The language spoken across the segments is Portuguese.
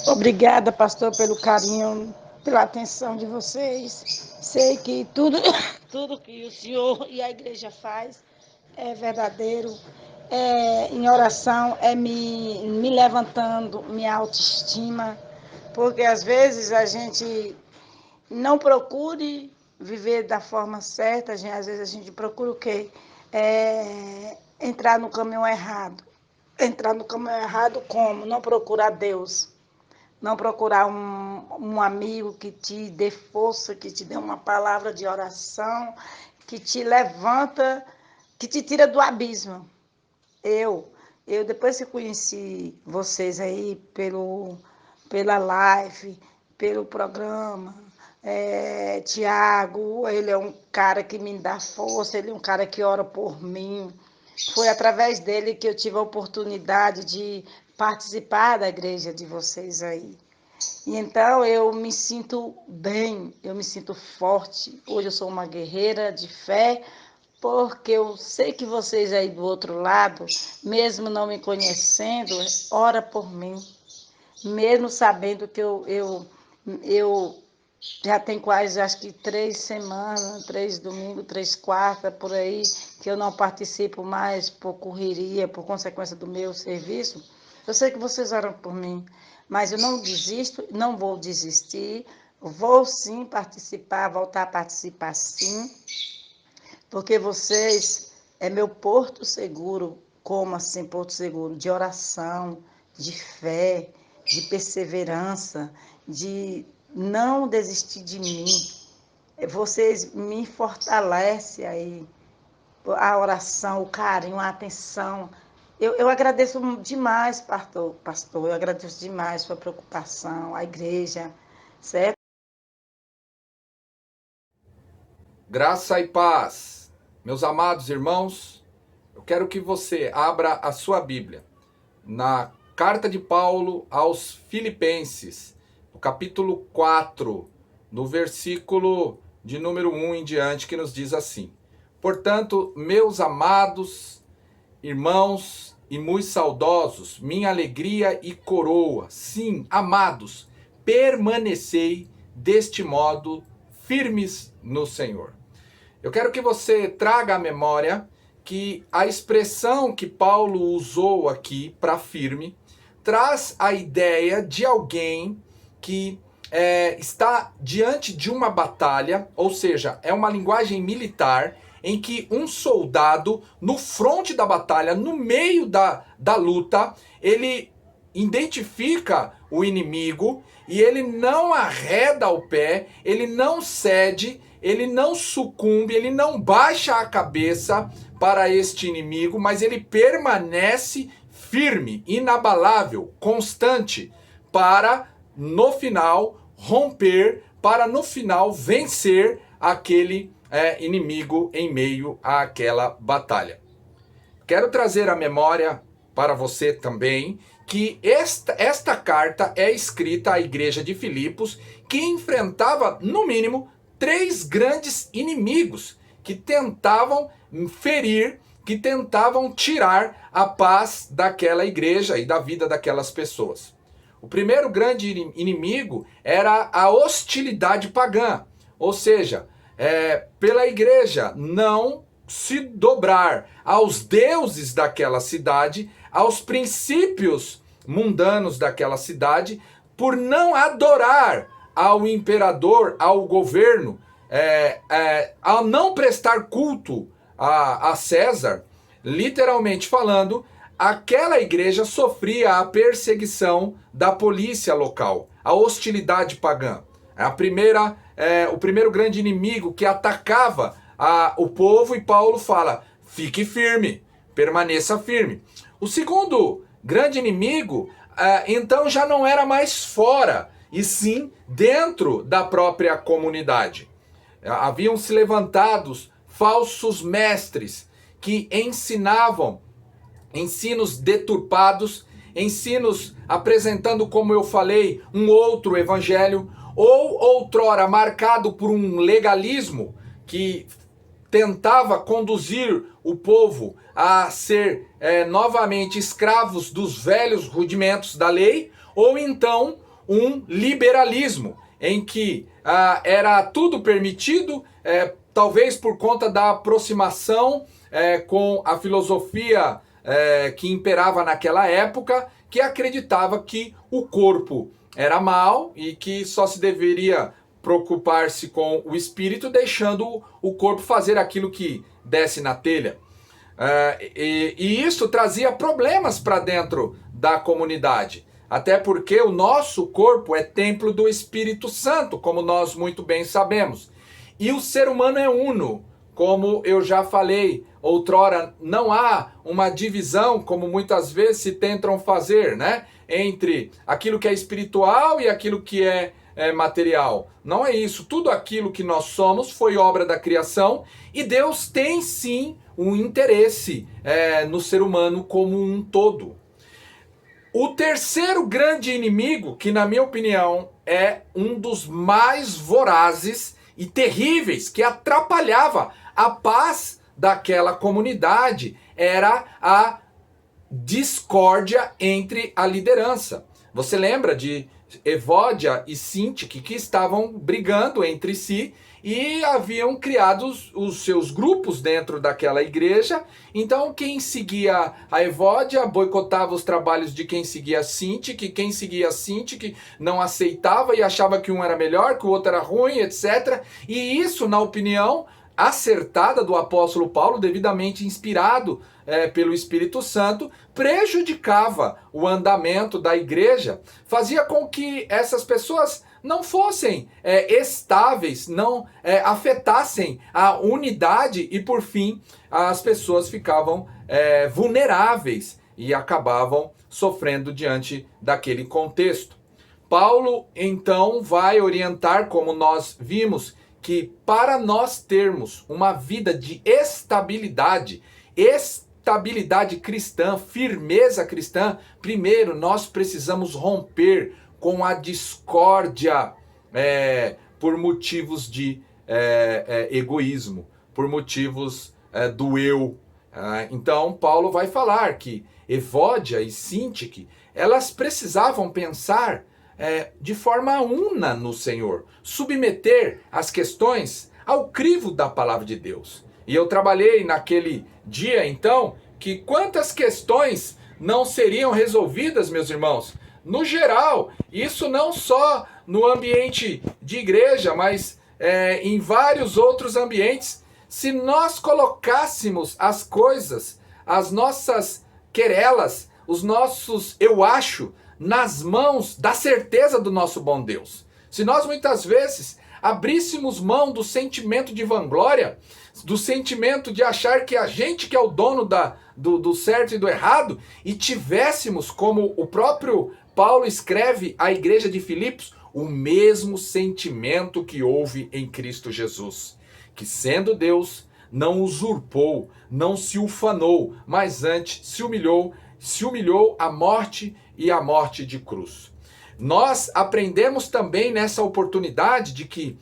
Obrigada, pastor, pelo carinho, pela atenção de vocês. Sei que tudo, tudo que o senhor e a igreja faz é verdadeiro. Em oração, é me levantando, minha autoestima, porque às vezes a gente não procure viver da forma certa, às vezes a gente procura o quê? Entrar no caminho errado. Entrar no caminho errado como? Não procurar Deus. Não procurar um amigo que te dê força, que te dê uma palavra de oração, que te levanta, que te tira do abismo. Eu, eu depois que conheci vocês aí pela live, pelo programa, Tiago, ele é um cara que me dá força, ele é um cara que ora por mim. Foi através dele que eu tive a oportunidade de participar da igreja de vocês aí. E então eu me sinto bem, eu me sinto forte. Hoje eu sou uma guerreira de fé, porque eu sei que vocês aí do outro lado, mesmo não me conhecendo, ora por mim. Mesmo sabendo que eu já tenho quase, acho que 3 semanas, 3 domingos, 3 quartas, por aí, que eu não participo mais por correria, por consequência do meu serviço. Eu sei que vocês oram por mim, mas eu não desisto, não vou desistir. Vou sim participar, voltar a participar sim, porque vocês é meu porto seguro. Como assim porto seguro? De oração, de fé, de perseverança, de não desistir de mim. Vocês me fortalecem aí, a oração, o carinho, a atenção. Eu agradeço demais, pastor, eu agradeço demais a sua preocupação, a igreja, certo? Graça e paz. Meus amados irmãos, eu quero que você abra a sua Bíblia na carta de Paulo aos Filipenses, no capítulo 4, no versículo de número 1 em diante, que nos diz assim: Portanto, meus amados irmãos e muito saudosos, minha alegria e coroa, sim, amados, permanecei deste modo firmes no Senhor. Eu quero que você traga à memória que a expressão que Paulo usou aqui para firme traz a ideia de alguém que está diante de uma batalha, ou seja, é uma linguagem militar em que um soldado, no fronte da batalha, no meio da luta, ele identifica o inimigo e ele não arreda o pé, ele não cede, ele não sucumbe, ele não baixa a cabeça para este inimigo, mas ele permanece firme, inabalável, constante, para no final romper, para no final vencer aquele inimigo em meio àquela batalha. Quero trazer à memória para você também que esta carta é escrita à igreja de Filipos, que enfrentava, no mínimo, 3 grandes inimigos que tentavam ferir, que tentavam tirar a paz daquela igreja e da vida daquelas pessoas. O primeiro grande inimigo era a hostilidade pagã, ou seja, pela igreja não se dobrar aos deuses daquela cidade, aos princípios mundanos daquela cidade, por não adorar ao imperador, ao governo, ao não prestar culto a César, literalmente falando, aquela igreja sofria a perseguição da polícia local, a hostilidade pagã. O primeiro grande inimigo que atacava o povo, e Paulo fala: fique firme, permaneça firme. O segundo grande inimigo, então, já não era mais fora, e sim dentro da própria comunidade. Haviam se levantados falsos mestres que ensinavam ensinos deturpados, ensinos apresentando, como eu falei, um outro evangelho, ou outrora marcado por um legalismo que tentava conduzir o povo a ser novamente escravos dos velhos rudimentos da lei, ou então um liberalismo, em que era tudo permitido, talvez por conta da aproximação com a filosofia que imperava naquela época, que acreditava que o corpo era mal e que só se deveria preocupar-se com o espírito, deixando o corpo fazer aquilo que desce na telha. E isso trazia problemas para dentro da comunidade. Até porque o nosso corpo é templo do Espírito Santo, como nós muito bem sabemos. E o ser humano é uno, como eu já falei outrora, não há uma divisão, como muitas vezes se tentam fazer, né? Entre aquilo que é espiritual e aquilo que é material. Não é isso. Tudo aquilo que nós somos foi obra da criação e Deus tem sim um interesse no ser humano como um todo. O terceiro grande inimigo, que na minha opinião é um dos mais vorazes e terríveis, que atrapalhava a paz daquela comunidade, era a discórdia entre a liderança. Você lembra de Evódia e Sintique, que estavam brigando entre si e haviam criado os seus grupos dentro daquela igreja. Então quem seguia a Evódia boicotava os trabalhos de quem seguia Sintique, quem seguia Sintique não aceitava e achava que um era melhor, que o outro era ruim, etc. E isso, na opinião acertada do apóstolo Paulo, devidamente inspirado pelo Espírito Santo, prejudicava o andamento da igreja, fazia com que essas pessoas não fossem estáveis, não afetassem a unidade e, por fim, as pessoas ficavam vulneráveis e acabavam sofrendo diante daquele contexto. Paulo, então, vai orientar, como nós vimos, que para nós termos uma vida de estabilidade cristã, firmeza cristã, primeiro nós precisamos romper com a discórdia por motivos de egoísmo, por motivos do eu. Então Paulo vai falar que Evódia e Sintique, elas precisavam pensar de forma una no Senhor, submeter as questões ao crivo da palavra de Deus. E eu trabalhei naquele dia, então, que quantas questões não seriam resolvidas, meus irmãos? No geral, isso não só no ambiente de igreja, mas em vários outros ambientes. Se nós colocássemos as coisas, as nossas querelas, os nossos eu acho, nas mãos da certeza do nosso bom Deus. Se nós muitas vezes abríssemos mão do sentimento de vanglória, do sentimento de achar que a gente que é o dono do certo e do errado, e tivéssemos, como o próprio Paulo escreve à igreja de Filipos, o mesmo sentimento que houve em Cristo Jesus, que sendo Deus, não usurpou, não se ufanou, mas antes se humilhou à morte e à morte de cruz. Nós aprendemos também nessa oportunidade de que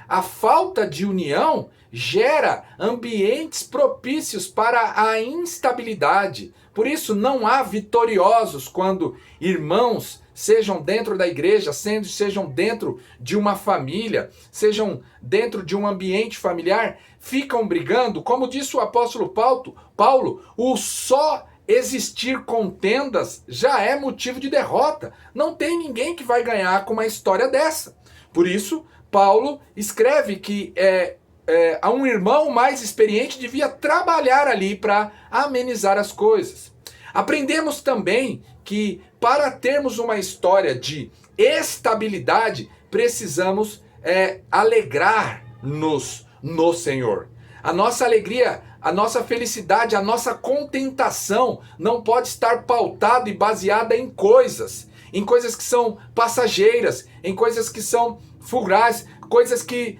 a falta de união gera ambientes propícios para a instabilidade. Por isso não há vitoriosos quando irmãos sejam dentro da igreja, sejam dentro de uma família, sejam dentro de um ambiente familiar, ficam brigando. Como disse o apóstolo Paulo, o só existir contendas já é motivo de derrota. Não tem ninguém que vai ganhar com uma história dessa. Por isso, Paulo escreve que a um irmão mais experiente devia trabalhar ali para amenizar as coisas. Aprendemos também que para termos uma história de estabilidade, precisamos alegrar-nos no Senhor. A nossa alegria, a nossa felicidade, a nossa contentação não pode estar pautada e baseada em coisas que são passageiras, em coisas que são fugazes, coisas que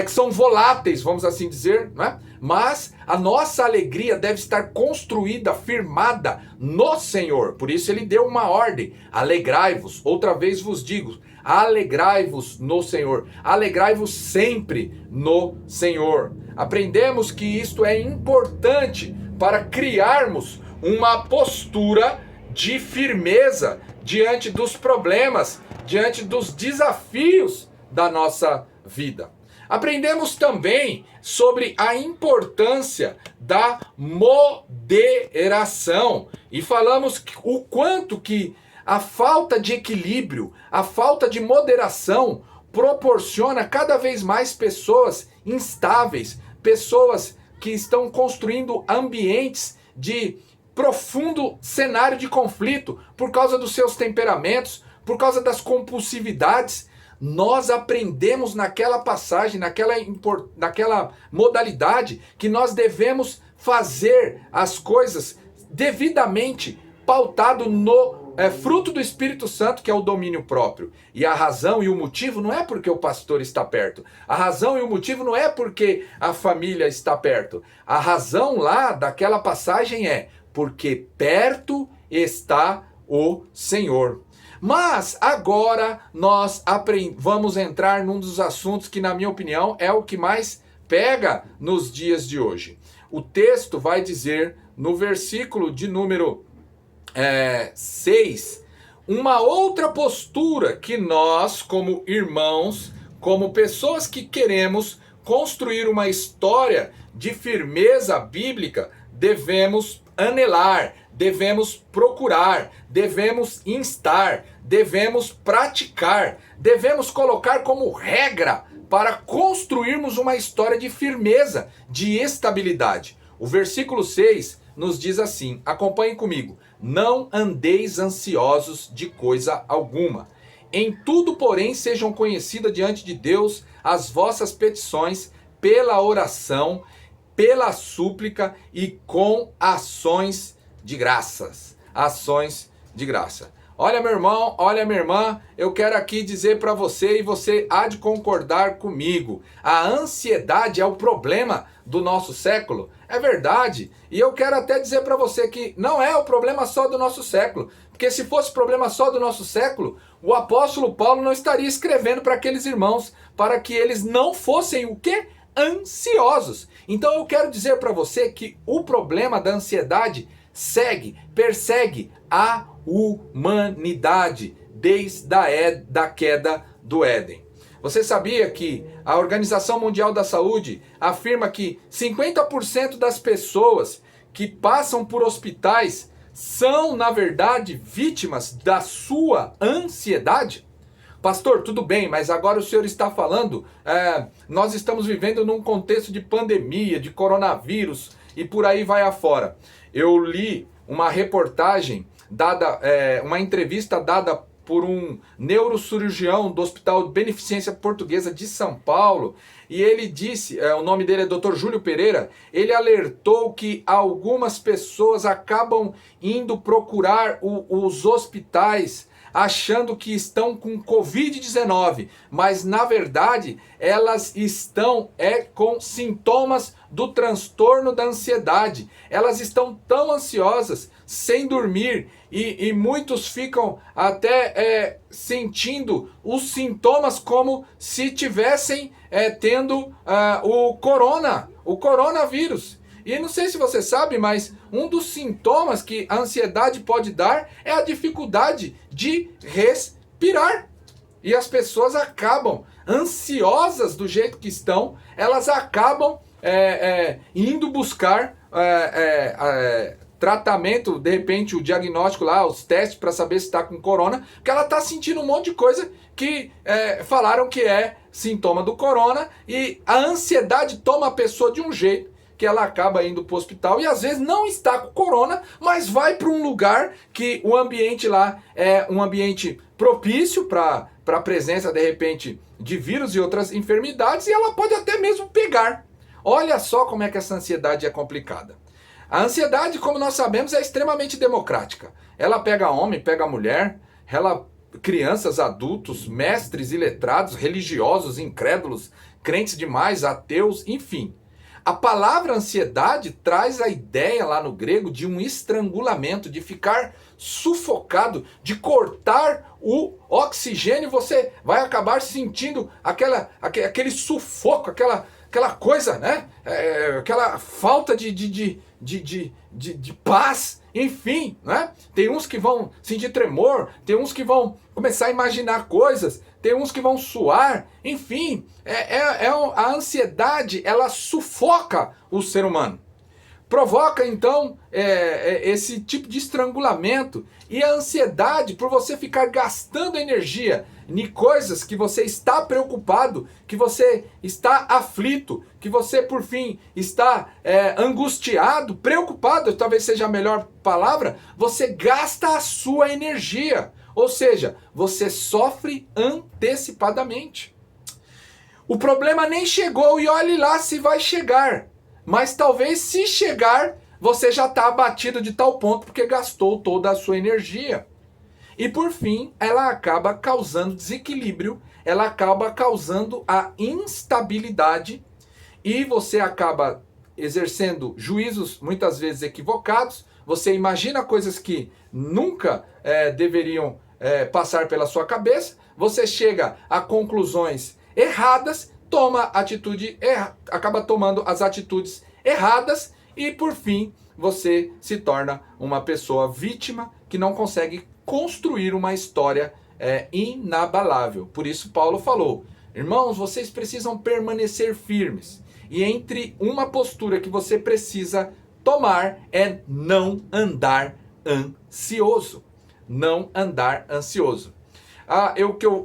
que são voláteis, vamos assim dizer, né? Mas a nossa alegria deve estar construída, firmada no Senhor. Por isso ele deu uma ordem: alegrai-vos. Outra vez vos digo, alegrai-vos no Senhor. Alegrai-vos sempre no Senhor. Aprendemos que isto é importante para criarmos uma postura de firmeza diante dos problemas, diante dos desafios da nossa vida. Aprendemos também sobre a importância da moderação e falamos o quanto que a falta de equilíbrio, a falta de moderação proporciona cada vez mais pessoas instáveis, pessoas que estão construindo ambientes de profundo cenário de conflito por causa dos seus temperamentos, por causa das compulsividades. Nós aprendemos naquela passagem, naquela modalidade, que nós devemos fazer as coisas devidamente pautado no fruto do Espírito Santo, que é o domínio próprio. E a razão e o motivo não é porque o pastor está perto. A razão e o motivo não é porque a família está perto. A razão lá daquela passagem é porque perto está o Senhor. Mas agora nós vamos entrar num dos assuntos que, na minha opinião, é o que mais pega nos dias de hoje. O texto vai dizer, no versículo de número 6, uma outra postura que nós, como irmãos, como pessoas que queremos construir uma história de firmeza bíblica, devemos anelar, devemos procurar, devemos instar, devemos praticar, devemos colocar como regra para construirmos uma história de firmeza, de estabilidade. O versículo 6 nos diz assim, acompanhem comigo: não andeis ansiosos de coisa alguma. Em tudo, porém, sejam conhecidas diante de Deus as vossas petições pela oração, pela súplica e com ações de graças. Ações de graça. Olha, meu irmão, olha, minha irmã, eu quero aqui dizer para você, e você há de concordar comigo, a ansiedade é o problema do nosso século. É verdade. E eu quero até dizer para você que não é o problema só do nosso século. Porque se fosse problema só do nosso século, o apóstolo Paulo não estaria escrevendo para aqueles irmãos, para que eles não fossem o quê? Ansiosos. Então eu quero dizer para você que o problema da ansiedade persegue a humanidade desde a queda do Éden. Você sabia que a Organização Mundial da Saúde afirma que 50% das pessoas que passam por hospitais são, na verdade, vítimas da sua ansiedade? Pastor, tudo bem, mas agora o senhor está falando, nós estamos vivendo num contexto de pandemia, de coronavírus e por aí vai afora. Eu li uma reportagem uma entrevista dada por um neurocirurgião do Hospital Beneficência Portuguesa de São Paulo, e ele disse, o nome dele é Dr. Júlio Pereira, ele alertou que algumas pessoas acabam indo procurar os hospitais achando que estão com Covid-19, mas na verdade elas estão com sintomas do transtorno da ansiedade. Elas estão tão ansiosas, sem dormir, e muitos ficam até sentindo os sintomas como se tivessem tendo o coronavírus. E não sei se você sabe, mas um dos sintomas que a ansiedade pode dar é a dificuldade de respirar. E as pessoas acabam ansiosas do jeito que estão, elas acabam indo buscar tratamento, de repente o diagnóstico lá, os testes para saber se está com corona, porque ela está sentindo um monte de coisa que falaram que é sintoma do corona, e a ansiedade toma a pessoa de um jeito que ela acaba indo para o hospital e às vezes não está com corona, mas vai para um lugar que o ambiente lá é um ambiente propício para a presença, de repente, de vírus e outras enfermidades, e ela pode até mesmo pegar. Olha só como é que essa ansiedade é complicada. A ansiedade, como nós sabemos, é extremamente democrática. Ela pega homem, pega mulher, crianças, adultos, mestres e letrados, religiosos, incrédulos, crentes demais, ateus, enfim. A palavra ansiedade traz a ideia lá no grego de um estrangulamento, de ficar sufocado, de cortar o oxigênio, você vai acabar sentindo aquele sufoco, aquela aquela coisa, né? Aquela falta de paz, enfim, né? Tem uns que vão sentir tremor, tem uns que vão começar a imaginar coisas, tem uns que vão suar, enfim, a ansiedade, ela sufoca o ser humano. Provoca, então, esse tipo de estrangulamento. E a ansiedade, por você ficar gastando energia em coisas que você está preocupado, que você está aflito, que você, por fim, está angustiado, preocupado, talvez seja a melhor palavra, você gasta a sua energia. Ou seja, você sofre antecipadamente. O problema nem chegou e olhe lá se vai chegar. Mas talvez se chegar, você já está abatido de tal ponto porque gastou toda a sua energia. E por fim, ela acaba causando desequilíbrio, ela acaba causando a instabilidade e você acaba exercendo juízos muitas vezes equivocados, você imagina coisas que nunca deveriam passar pela sua cabeça, você chega a conclusões erradas, acaba tomando as atitudes erradas e por fim você se torna uma pessoa vítima que não consegue construir uma história inabalável. Por isso Paulo falou, irmãos, vocês precisam permanecer firmes. E entre uma postura que você precisa tomar é não andar ansioso. Não andar ansioso.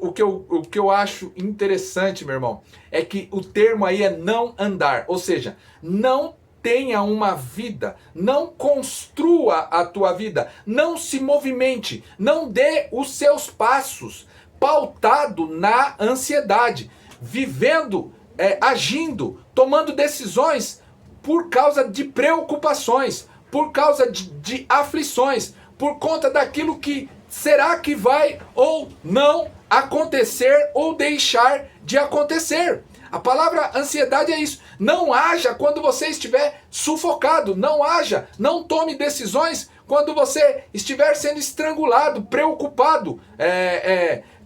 O que eu acho interessante, meu irmão, é que o termo aí é não andar. Ou seja, não tenha uma vida, não construa a tua vida, não se movimente, não dê os seus passos pautado na ansiedade, vivendo, agindo, tomando decisões por causa de preocupações, por causa de aflições, por conta daquilo que será que vai ou não acontecer ou deixar de acontecer. A palavra ansiedade é isso. Não haja quando você estiver sufocado. Não haja, não tome decisões quando você estiver sendo estrangulado, preocupado,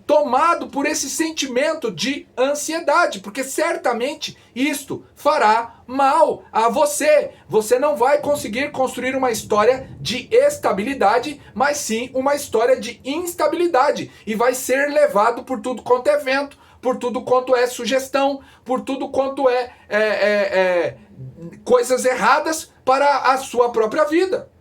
tomado por esse sentimento de ansiedade, porque certamente isto fará mal a você. Você não vai conseguir construir uma história de estabilidade, mas sim uma história de instabilidade, e vai ser levado por tudo quanto é vento, por tudo quanto é sugestão, por tudo quanto coisas erradas para a sua própria vida.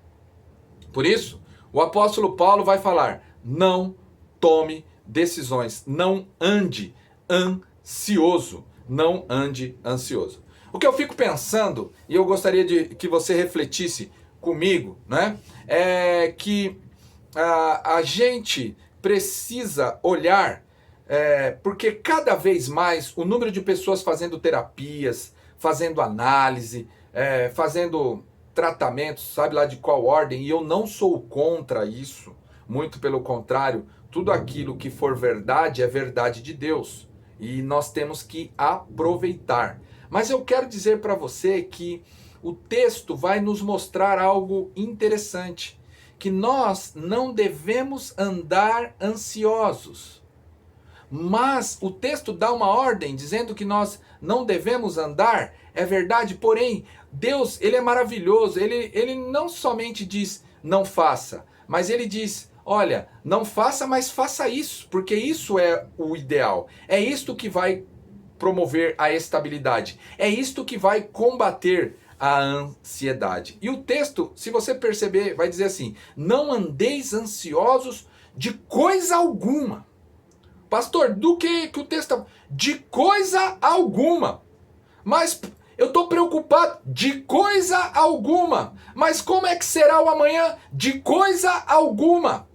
Por isso, o apóstolo Paulo vai falar, não tome decisões, não ande ansioso, não ande ansioso. O que eu fico pensando, e eu gostaria que você refletisse comigo, né, é que a gente precisa olhar, porque cada vez mais o número de pessoas fazendo terapias, fazendo análise, fazendo tratamentos, sabe lá de qual ordem, e eu não sou contra isso, muito pelo contrário, tudo aquilo que for verdade é verdade de Deus. E nós temos que aproveitar. Mas eu quero dizer para você que o texto vai nos mostrar algo interessante. Que nós não devemos andar ansiosos. Mas o texto dá uma ordem dizendo que nós não devemos andar. É verdade, porém, Deus, ele é maravilhoso. Ele não somente diz não faça, mas ele diz... Olha, não faça, mas faça isso, porque isso é o ideal. É isto que vai promover a estabilidade. É isto que vai combater a ansiedade. E o texto, se você perceber, vai dizer assim, não andeis ansiosos de coisa alguma. Pastor, do que o texto... De coisa alguma. Mas... eu estou preocupado de coisa alguma. Mas como é que será o amanhã? De coisa alguma.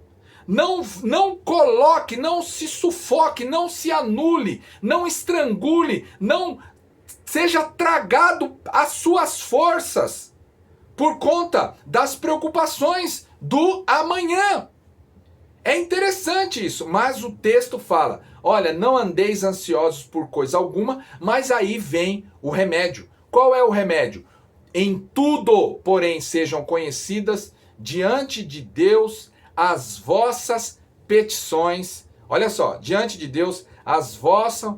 Não coloque, não se sufoque, não se anule, não estrangule, não seja tragado as suas forças por conta das preocupações do amanhã. É interessante isso, mas o texto fala, olha, não andeis ansiosos por coisa alguma, mas aí vem o remédio. Qual é o remédio? Em tudo, porém, sejam conhecidas diante de Deus as vossas petições. Olha só, diante de Deus, as vossas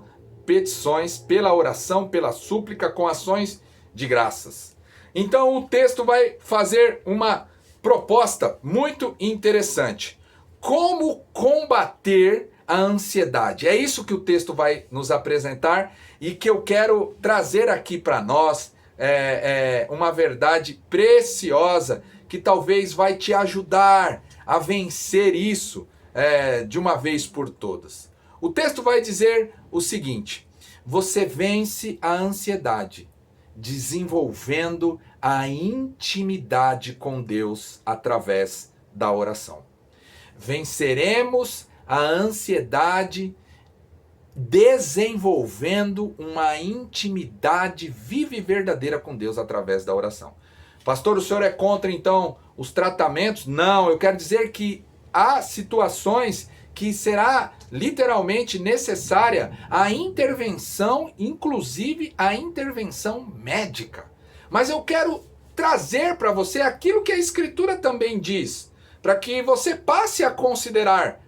petições, pela oração, pela súplica, com ações de graças. Então o texto vai fazer uma proposta muito interessante. Como combater a ansiedade? É isso que o texto vai nos apresentar e que eu quero trazer aqui para nós, uma verdade preciosa que talvez vai te ajudar a vencer isso de uma vez por todas. O texto vai dizer o seguinte: você vence a ansiedade desenvolvendo a intimidade com Deus através da oração. Venceremos a ansiedade desenvolvendo uma intimidade viva e verdadeira com Deus através da oração. Pastor, o senhor é contra então os tratamentos? Não, eu quero dizer que há situações que será literalmente necessária a intervenção, inclusive a intervenção médica. Mas eu quero trazer para você aquilo que a Escritura também diz, para que você passe a considerar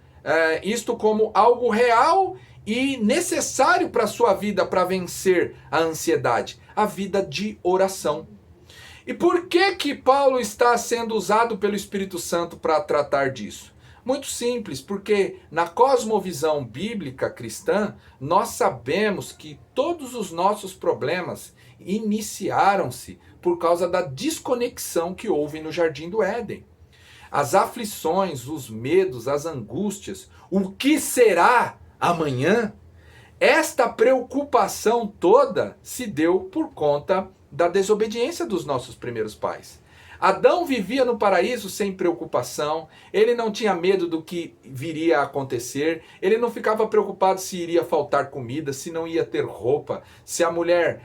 isto como algo real e necessário para a sua vida para vencer a ansiedade, a vida de oração. E por que Paulo está sendo usado pelo Espírito Santo para tratar disso? Muito simples, porque na cosmovisão bíblica cristã, nós sabemos que todos os nossos problemas iniciaram-se por causa da desconexão que houve no Jardim do Éden. As aflições, os medos, as angústias, o que será amanhã? Esta preocupação toda se deu por conta da desobediência dos nossos primeiros pais. Adão vivia no paraíso sem preocupação, ele não tinha medo do que viria a acontecer, ele não ficava preocupado se iria faltar comida, se não ia ter roupa, se a mulher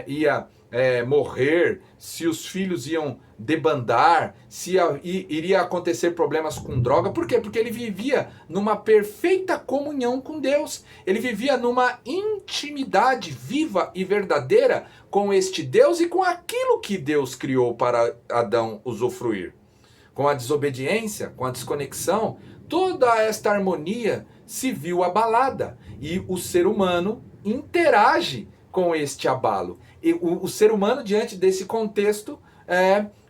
ia morrer, se os filhos iam debandar, se iria acontecer problemas com droga. Por quê? Porque ele vivia numa perfeita comunhão com Deus. Ele vivia numa intimidade viva e verdadeira com este Deus e com aquilo que Deus criou para Adão usufruir. Com a desobediência, com a desconexão, toda esta harmonia se viu abalada e o ser humano interage com este abalo. E o ser humano, diante desse contexto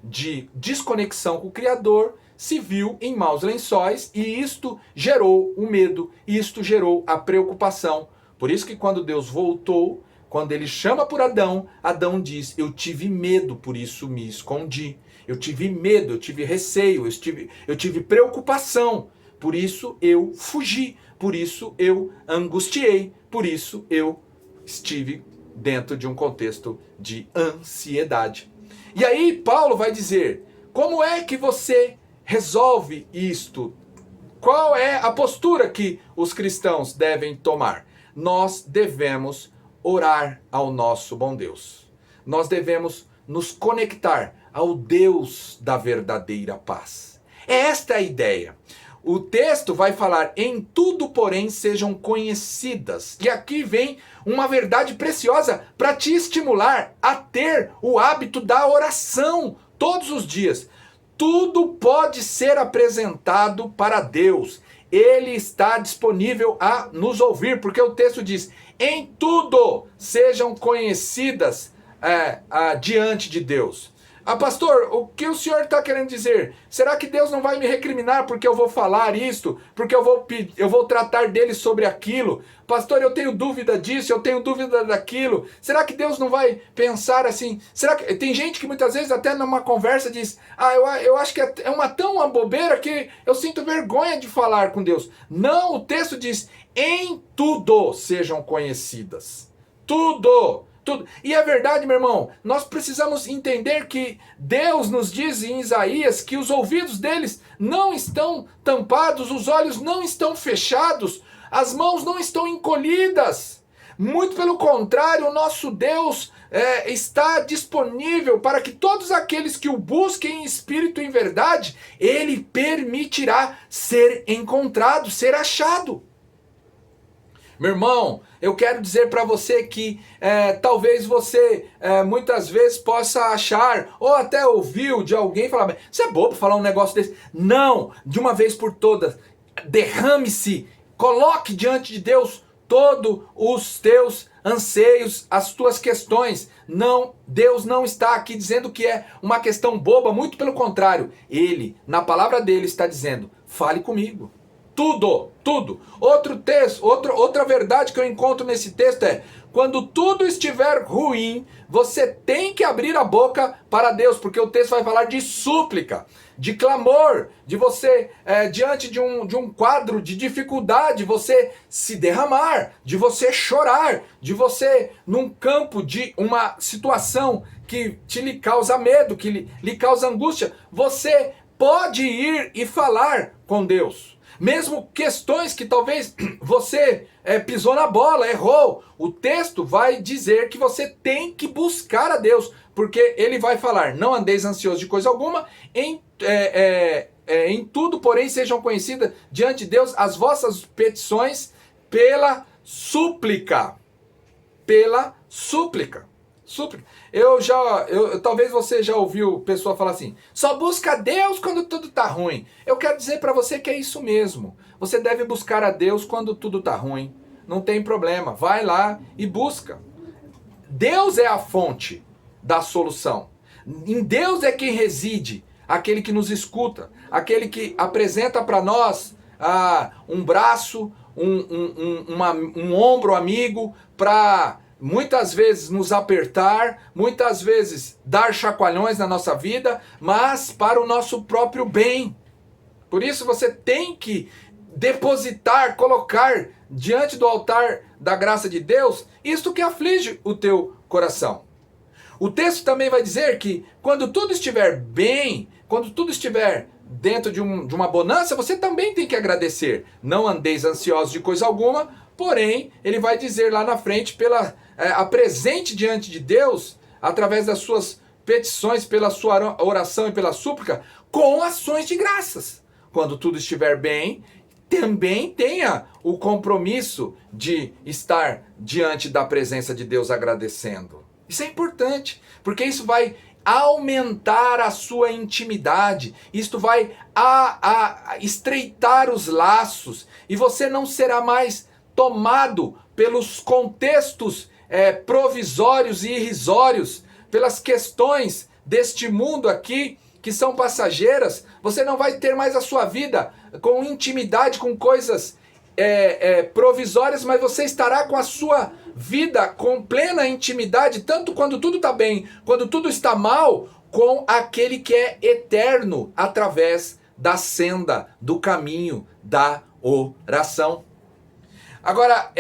de desconexão com o Criador, se viu em maus lençóis e isto gerou o medo, isto gerou a preocupação. Por isso que quando Deus voltou, quando ele chama por Adão, Adão diz: eu tive medo, por isso me escondi. Eu tive medo, eu tive receio, eu tive preocupação, por isso eu fugi, por isso eu angustiei, por isso eu estive dentro de um contexto de ansiedade. E aí Paulo vai dizer: como é que você resolve isto? Qual é a postura que os cristãos devem tomar? Nós devemos orar ao nosso bom Deus. Nós devemos nos conectar ao Deus da verdadeira paz. Esta é a ideia. O texto vai falar: em tudo, porém, sejam conhecidas. E aqui vem uma verdade preciosa para te estimular a ter o hábito da oração todos os dias. Tudo pode ser apresentado para Deus. Ele está disponível a nos ouvir, porque o texto diz: em tudo sejam conhecidas diante de Deus. Pastor, o que o senhor está querendo dizer? Será que Deus não vai me recriminar porque eu vou falar isto? Porque eu vou tratar dele sobre aquilo? Pastor, eu tenho dúvida disso, eu tenho dúvida daquilo. Será que Deus não vai pensar assim? Será que tem gente que muitas vezes até numa conversa diz: eu acho que é uma bobeira que eu sinto vergonha de falar com Deus. Não, o texto diz: em tudo sejam conhecidas. Tudo. E é verdade, meu irmão, nós precisamos entender que Deus nos diz em Isaías que os ouvidos deles não estão tampados, os olhos não estão fechados, as mãos não estão encolhidas. Muito pelo contrário, o nosso Deus está disponível para que todos aqueles que o busquem em espírito e em verdade, ele permitirá ser encontrado, ser achado. Meu irmão, eu quero dizer para você que talvez você muitas vezes possa achar, ou até ouviu de alguém falar: você é bobo falar um negócio desse. Não, de uma vez por todas, derrame-se, coloque diante de Deus todos os teus anseios, as tuas questões. Não, Deus não está aqui dizendo que é uma questão boba, muito pelo contrário. Ele, na palavra dele, está dizendo: fale comigo. Tudo, tudo. Outro texto, outra verdade que eu encontro nesse texto é: quando tudo estiver ruim, você tem que abrir a boca para Deus, porque o texto vai falar de súplica, de clamor, de você, diante de um quadro de dificuldade, você se derramar, de você chorar, de você, num campo de uma situação que lhe causa medo, que lhe causa angústia, você pode ir e falar com Deus. Mesmo questões que talvez você pisou na bola, errou, o texto vai dizer que você tem que buscar a Deus, porque ele vai falar: não andeis ansiosos de coisa alguma, em tudo, porém, sejam conhecidas diante de Deus as vossas petições pela súplica. Pela súplica. Súplica. Talvez você já ouviu pessoa falar assim: só busca a Deus quando tudo tá ruim. Eu quero dizer para você que é isso mesmo. Você deve buscar a Deus quando tudo tá ruim. Não tem problema. Vai lá e busca. Deus é a fonte da solução. Em Deus é quem reside, aquele que nos escuta, aquele que apresenta para nós um braço, um ombro amigo para muitas vezes nos apertar, muitas vezes dar chacoalhões na nossa vida, mas para o nosso próprio bem. Por isso você tem que depositar, colocar diante do altar da graça de Deus isto que aflige o teu coração. O texto também vai dizer que quando tudo estiver bem, quando tudo estiver dentro de uma bonança, você também tem que agradecer. Não andeis ansiosos de coisa alguma, porém, ele vai dizer lá na frente, apresente diante de Deus, através das suas petições, pela sua oração e pela súplica, com ações de graças. Quando tudo estiver bem, também tenha o compromisso de estar diante da presença de Deus agradecendo. Isso é importante, porque isso vai aumentar a sua intimidade, isto vai estreitar os laços, e você não será mais tomado pelos contextos provisórios e irrisórios, pelas questões deste mundo aqui, que são passageiras. Você não vai ter mais a sua vida com intimidade, com coisas provisórias, mas você estará com a sua vida com plena intimidade, tanto quando tudo está bem, quando tudo está mal, com aquele que é eterno, através da senda, do caminho, da oração. Agora,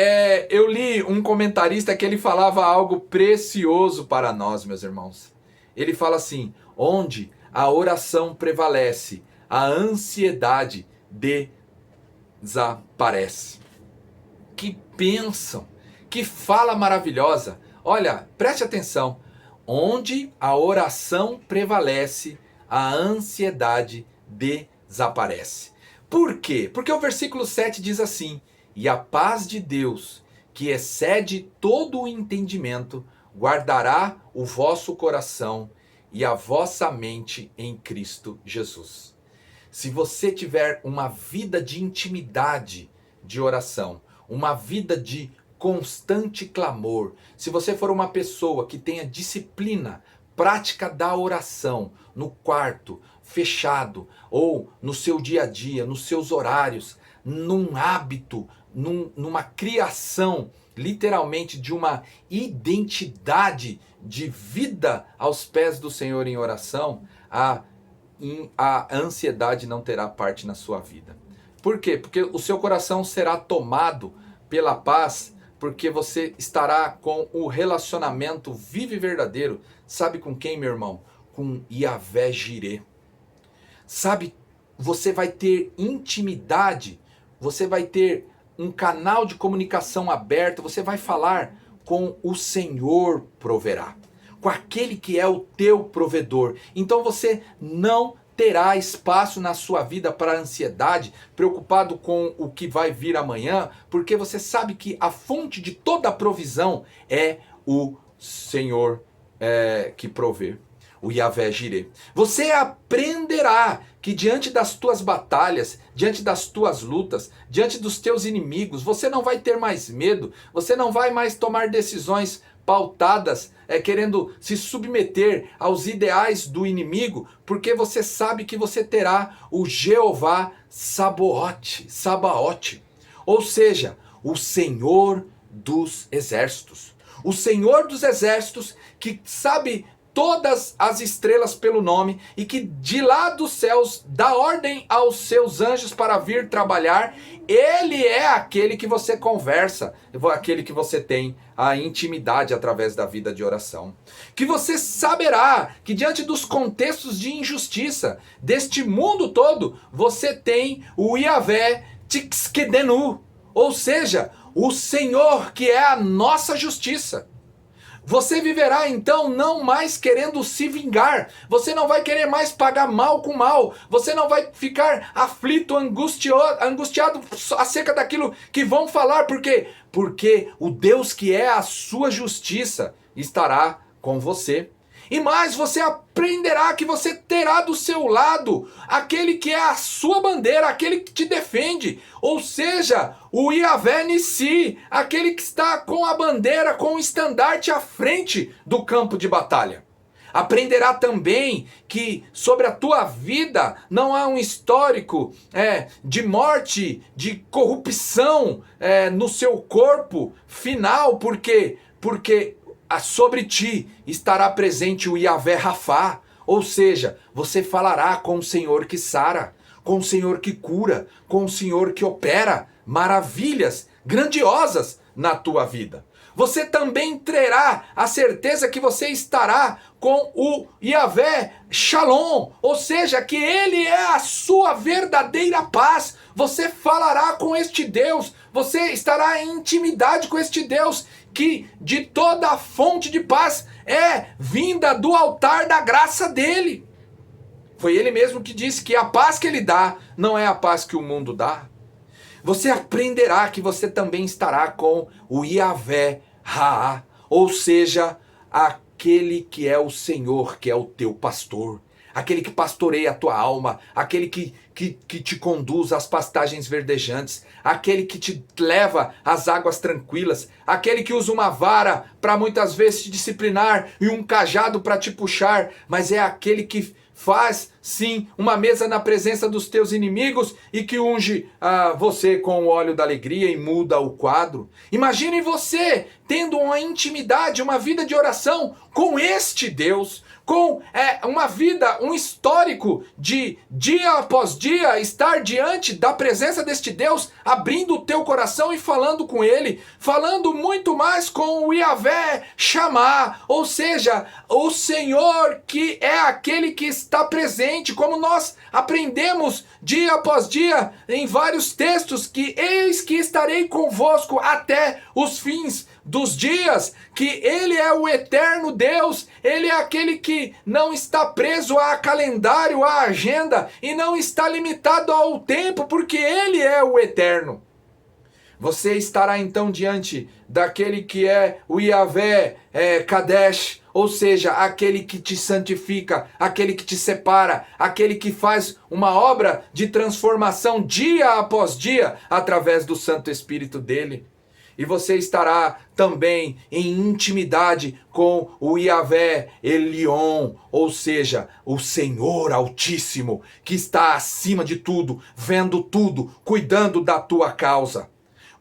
eu li um comentarista que ele falava algo precioso para nós, meus irmãos. Ele fala assim: onde a oração prevalece, a ansiedade desaparece. Que bênção! Que fala maravilhosa! Olha, preste atenção. Onde a oração prevalece, a ansiedade desaparece. Por quê? Porque o versículo 7 diz assim: e a paz de Deus, que excede todo o entendimento, guardará o vosso coração e a vossa mente em Cristo Jesus. Se você tiver uma vida de intimidade de oração, uma vida de constante clamor, se você for uma pessoa que tenha disciplina, prática da oração, no quarto, fechado, ou no seu dia a dia, nos seus horários, num hábito, numa criação, literalmente, de uma identidade de vida aos pés do Senhor em oração, a ansiedade não terá parte na sua vida. Por quê? Porque o seu coração será tomado pela paz, porque você estará com o relacionamento vivo e verdadeiro. Sabe com quem, meu irmão? Com Yahvé Jireh. Sabe, você vai ter intimidade, você vai ter um canal de comunicação aberto, você vai falar com o Senhor proverá, com aquele que é o teu provedor. Então você não terá espaço na sua vida para ansiedade, preocupado com o que vai vir amanhã, porque você sabe que a fonte de toda a provisão é o Senhor que provê. o Yahvé Jireh. Você aprenderá que diante das tuas batalhas, diante das tuas lutas, diante dos teus inimigos, você não vai ter mais medo, você não vai mais tomar decisões pautadas, querendo se submeter aos ideais do inimigo, porque você sabe que você terá o Jeová Sabaote, ou seja, o Senhor dos exércitos. O Senhor dos exércitos que sabe todas as estrelas pelo nome e que de lá dos céus dá ordem aos seus anjos para vir trabalhar. Ele é aquele que você conversa, aquele que você tem a intimidade através da vida de oração. Que você saberá que diante dos contextos de injustiça deste mundo todo, você tem o Yahvé Tzidkenu, ou seja, o Senhor que é a nossa justiça. Você viverá então não mais querendo se vingar. Você não vai querer mais pagar mal com mal. Você não vai ficar aflito, angustiado acerca daquilo que vão falar. Por quê? Porque o Deus que é a sua justiça estará com você. E mais, você aprenderá que você terá do seu lado aquele que é a sua bandeira, aquele que te defende. Ou seja, o Yahvé Nissi, aquele que está com a bandeira, com o estandarte à frente do campo de batalha. Aprenderá também que sobre a tua vida não há um histórico de morte, de corrupção no seu corpo final. Por quê? Porque sobre ti estará presente o Yahvé Rafá, ou seja, você falará com o Senhor que sara, com o Senhor que cura, com o Senhor que opera maravilhas grandiosas na tua vida. Você também terá a certeza que você estará com o Yahvé Shalom, ou seja, que ele é a sua verdadeira paz. Você falará com este Deus, você estará em intimidade com este Deus, que de toda a fonte de paz é vinda do altar da graça dele. Foi ele mesmo que disse que a paz que ele dá não é a paz que o mundo dá. Você aprenderá que você também estará com o Yahvé Raá, ou seja, aquele que é o Senhor, que é o teu pastor, aquele que pastoreia a tua alma, aquele que te conduz às pastagens verdejantes, aquele que te leva às águas tranquilas, aquele que usa uma vara para muitas vezes te disciplinar e um cajado para te puxar, mas é aquele que faz sim uma mesa na presença dos teus inimigos e que unge você com o óleo da alegria e muda o quadro. Imagine você tendo uma intimidade, uma vida de oração com este Deus, com uma vida, um histórico de dia após dia estar diante da presença deste Deus, abrindo o teu coração e falando com ele, falando muito mais com o Yahvé Shammah, ou seja, o Senhor que é aquele que está presente, como nós aprendemos dia após dia em vários textos, que eis que estarei convosco até os fins dos dias, que ele é o eterno Deus, ele é aquele que não está preso a calendário, a agenda, e não está limitado ao tempo, porque ele é o eterno. Você estará então diante daquele que é o Yahvé Kadesh, ou seja, aquele que te santifica, aquele que te separa, aquele que faz uma obra de transformação dia após dia através do Santo Espírito dele. E você estará também em intimidade com o Yahvé Elion, ou seja, o Senhor Altíssimo, que está acima de tudo, vendo tudo, cuidando da tua causa,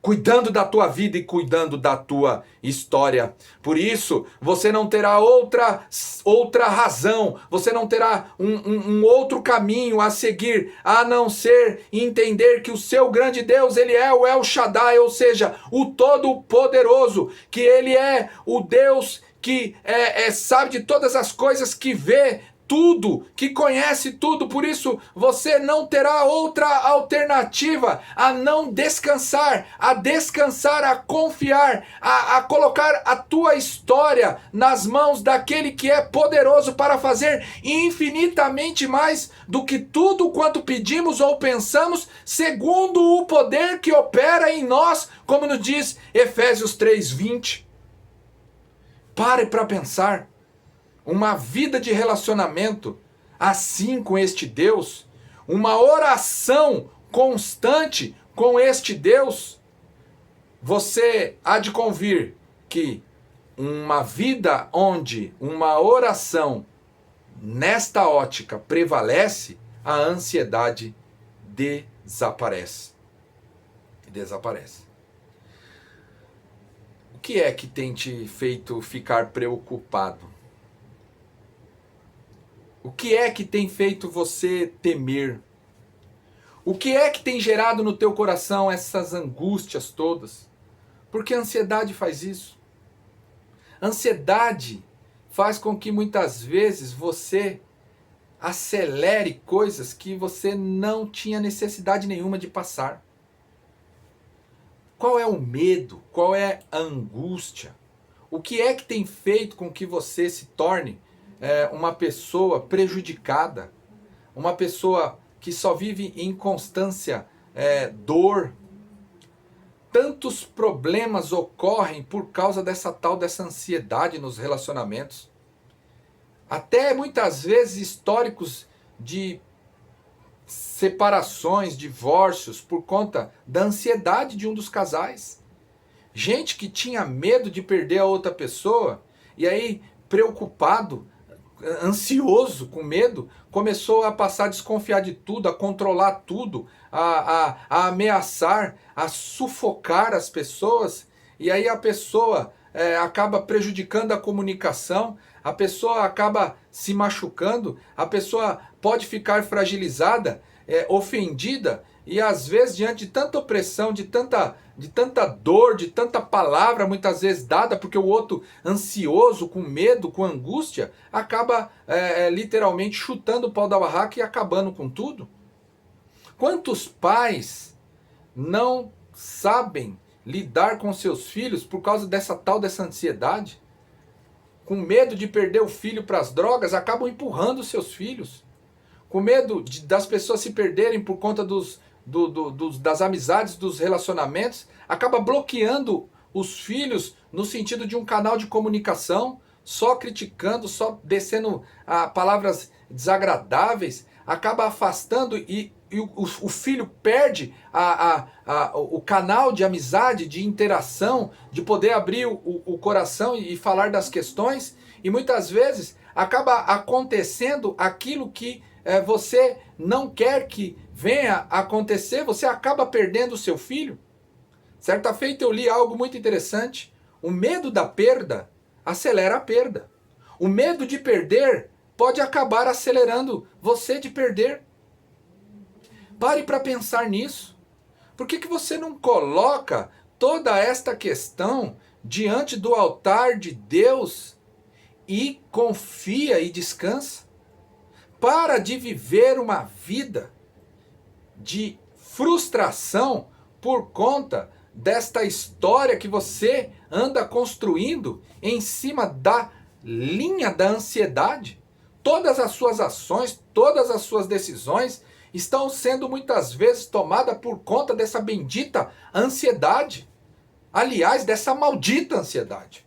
cuidando da tua vida e cuidando da tua história. Por isso, você não terá outra razão, você não terá um outro caminho a seguir, a não ser entender que o seu grande Deus, ele é o El Shaddai, ou seja, o Todo-Poderoso, que ele é o Deus que sabe de todas as coisas, que vê tudo, que conhece tudo. Por isso você não terá outra alternativa a não descansar, a confiar, a colocar a tua história nas mãos daquele que é poderoso para fazer infinitamente mais do que tudo quanto pedimos ou pensamos, segundo o poder que opera em nós, como nos diz Efésios 3:20. Pare para pensar. uma vida de relacionamento assim com este Deus, uma oração constante com este Deus, você há de convir que uma vida onde uma oração nesta ótica prevalece, a ansiedade desaparece. Desaparece. O que é que tem te feito ficar preocupado? O que é que tem feito você temer? O que é que tem gerado no teu coração essas angústias todas? Porque a ansiedade faz isso. A ansiedade faz com que muitas vezes você acelere coisas que você não tinha necessidade nenhuma de passar. Qual é o medo? Qual é a angústia? O que é que tem feito com que você se torne uma pessoa prejudicada? Uma pessoa que só vive em constância dor? Tantos problemas ocorrem por causa dessa ansiedade nos relacionamentos. Até muitas vezes históricos de separações, divórcios, por conta da ansiedade de um dos casais. Gente que tinha medo de perder a outra pessoa, e aí, preocupado, ansioso, com medo, começou a passar a desconfiar de tudo, a controlar tudo, a ameaçar, a sufocar as pessoas, e aí a pessoa acaba prejudicando a comunicação, a pessoa acaba se machucando, a pessoa pode ficar fragilizada, ofendida, e às vezes diante de tanta opressão, de tanta dor, de tanta palavra muitas vezes dada, porque o outro ansioso, com medo, com angústia, acaba literalmente chutando o pau da barraca e acabando com tudo. Quantos pais não sabem lidar com seus filhos por causa dessa ansiedade? Com medo de perder o filho para as drogas, acabam empurrando os seus filhos. Com medo das pessoas se perderem por conta das amizades, dos relacionamentos, acaba bloqueando os filhos no sentido de um canal de comunicação, só criticando, só descendo palavras desagradáveis, acaba afastando e o filho perde o canal de amizade, de interação, de poder abrir o coração e falar das questões, e muitas vezes acaba acontecendo aquilo que você não quer que venha acontecer, você acaba perdendo o seu filho. Certa feita eu li algo muito interessante. O medo da perda acelera a perda. O medo de perder pode acabar acelerando você de perder. Pare para pensar nisso. Por que você não coloca toda esta questão diante do altar de Deus e confia e descansa? Para de viver uma vida de frustração por conta desta história que você anda construindo em cima da linha da ansiedade. Todas as suas ações, todas as suas decisões estão sendo muitas vezes tomadas por conta dessa bendita ansiedade. Aliás, dessa maldita ansiedade.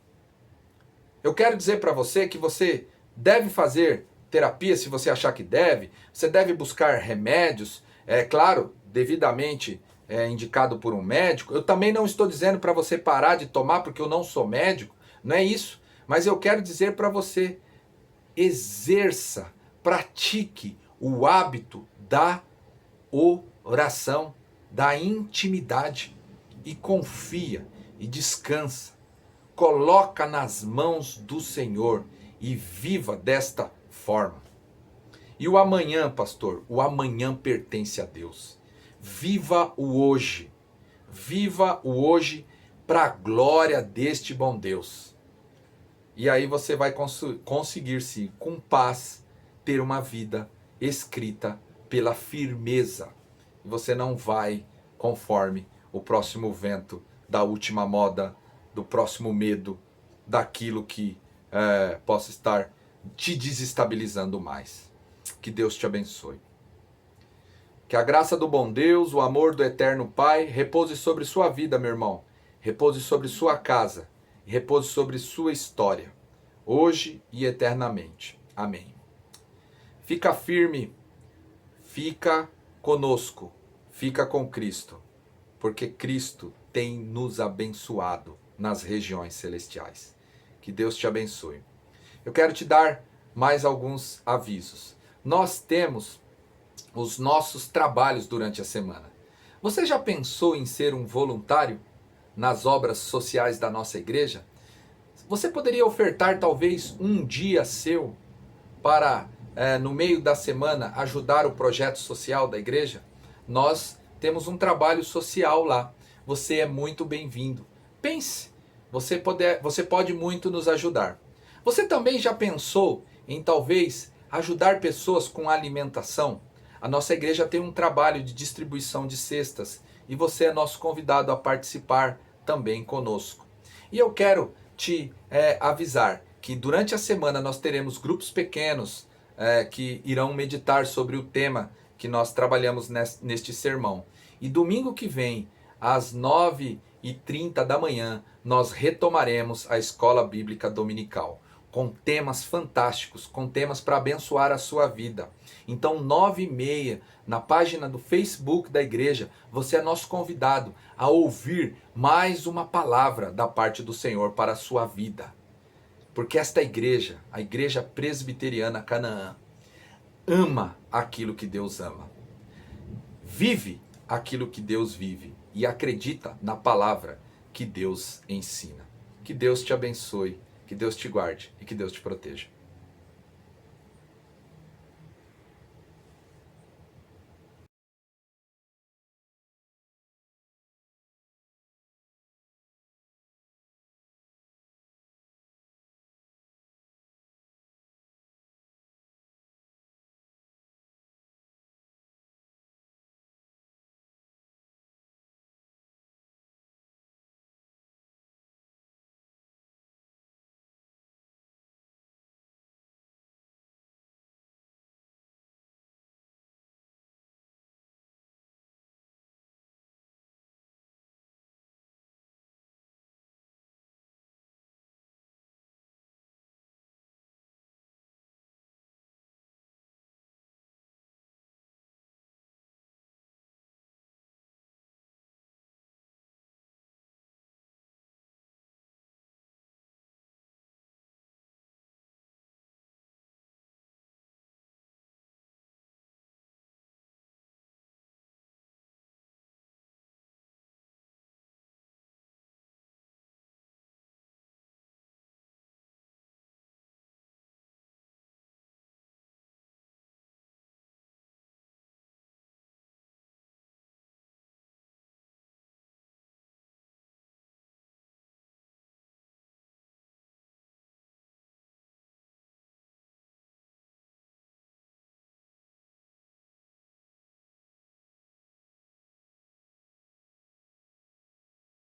Eu quero dizer para você que você deve fazer terapia se você achar que deve, você deve buscar remédios, claro, devidamente indicado por um médico. Eu também não estou dizendo para você parar de tomar porque eu não sou médico, não é isso. Mas eu quero dizer para você, exerça, pratique o hábito da oração, da intimidade, e confia e descansa. Coloca nas mãos do Senhor e viva desta forma. E o amanhã, pastor, o amanhã pertence a Deus. Viva o hoje. Viva o hoje para a glória deste bom Deus. E aí você vai conseguir, sim, com paz, ter uma vida escrita pela firmeza. E você não vai conforme o próximo vento da última moda, do próximo medo, daquilo que possa estar te desestabilizando mais. Que Deus te abençoe. Que a graça do bom Deus, o amor do eterno Pai, repouse sobre sua vida, meu irmão. Repouse sobre sua casa. Repouse sobre sua história. hoje e eternamente. Amém. Fica firme, fica conosco, fica com Cristo, porque Cristo tem nos abençoado nas regiões celestiais. Que Deus te abençoe. Eu quero te dar mais alguns avisos. Nós temos os nossos trabalhos durante a semana. Você já pensou em ser um voluntário nas obras sociais da nossa igreja? Você poderia ofertar talvez um dia seu para, no meio da semana, ajudar o projeto social da igreja? Nós temos um trabalho social lá. Você é muito bem-vindo. Pense, você pode muito nos ajudar. Você também já pensou em talvez ajudar pessoas com alimentação? A nossa igreja tem um trabalho de distribuição de cestas e você é nosso convidado a participar também conosco. E eu quero te avisar que durante a semana nós teremos grupos pequenos que irão meditar sobre o tema que nós trabalhamos neste sermão. E domingo que vem, às 9h30 da manhã, nós retomaremos a Escola Bíblica Dominical, com temas fantásticos, com temas para abençoar a sua vida. Então, 9h30, na página do Facebook da igreja, você é nosso convidado a ouvir mais uma palavra da parte do Senhor para a sua vida. Porque esta igreja, a Igreja Presbiteriana Canaã, ama aquilo que Deus ama. Vive aquilo que Deus vive e acredita na palavra que Deus ensina. Que Deus te abençoe, que Deus te guarde e que Deus te proteja.